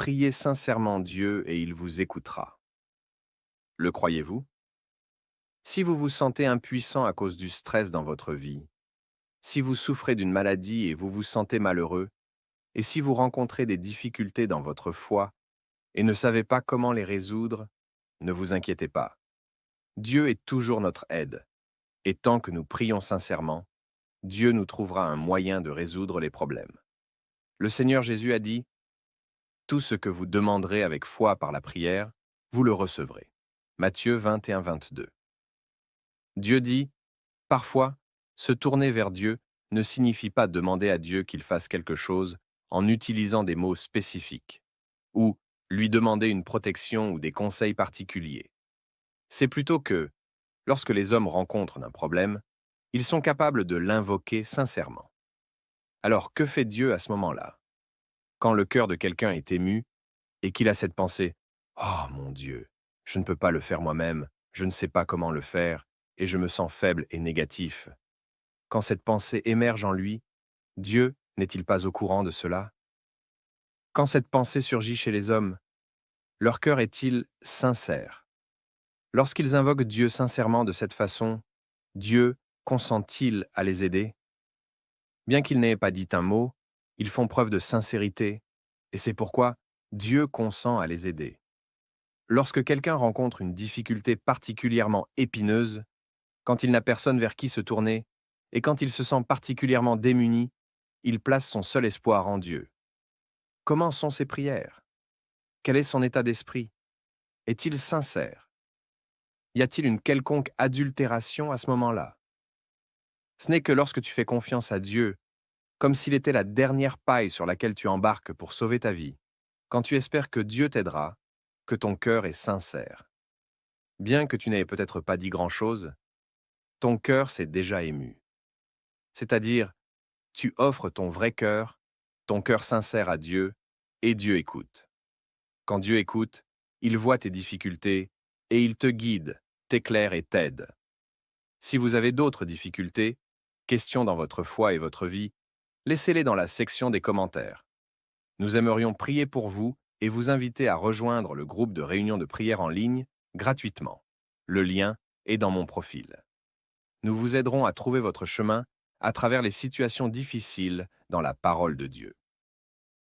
priez sincèrement Dieu et il vous écoutera. Le croyez-vous? Si vous vous sentez impuissant à cause du stress dans votre vie, si vous souffrez d'une maladie et vous vous sentez malheureux, et si vous rencontrez des difficultés dans votre foi et ne savez pas comment les résoudre, ne vous inquiétez pas. Dieu est toujours notre aide, et tant que nous prions sincèrement, Dieu nous trouvera un moyen de résoudre les problèmes. Le Seigneur Jésus a dit, tout ce que vous demanderez avec foi par la prière, vous le recevrez. Matthieu 21-22. Dieu dit, parfois, se tourner vers Dieu ne signifie pas demander à Dieu qu'il fasse quelque chose en utilisant des mots spécifiques, ou lui demander une protection ou des conseils particuliers. C'est plutôt que, lorsque les hommes rencontrent un problème, ils sont capables de l'invoquer sincèrement. Alors que fait Dieu à ce moment-là? Quand le cœur de quelqu'un est ému et qu'il a cette pensée, «Oh mon Dieu, je ne peux pas le faire moi-même, je ne sais pas comment le faire, et je me sens faible et négatif.» Quand cette pensée émerge en lui, Dieu n'est-il pas au courant de cela? Quand cette pensée surgit chez les hommes, leur cœur est-il sincère? Lorsqu'ils invoquent Dieu sincèrement de cette façon, Dieu consent-il à les aider? Bien qu'ils n'aient pas dit un mot, ils font preuve de sincérité, et c'est pourquoi Dieu consent à les aider. Lorsque quelqu'un rencontre une difficulté particulièrement épineuse, quand il n'a personne vers qui se tourner, et quand il se sent particulièrement démuni, il place son seul espoir en Dieu. Comment sont ses prières? Quel est son état d'esprit? Est-il sincère? Y a-t-il une quelconque adultération à ce moment-là? Ce n'est que lorsque tu fais confiance à Dieu, comme s'il était la dernière paille sur laquelle tu embarques pour sauver ta vie, quand tu espères que Dieu t'aidera, que ton cœur est sincère. Bien que tu n'aies peut-être pas dit grand-chose, ton cœur s'est déjà ému. C'est-à-dire, tu offres ton cœur sincère à Dieu, et Dieu écoute. Quand Dieu écoute, il voit tes difficultés, et il te guide, t'éclaire et t'aide. Si vous avez d'autres difficultés, questions dans votre foi et votre vie, laissez-les dans la section des commentaires. Nous aimerions prier pour vous et vous inviter à rejoindre le groupe de réunion de prière en ligne gratuitement. Le lien est dans mon profil. Nous vous aiderons à trouver votre chemin à travers les situations difficiles dans la parole de Dieu.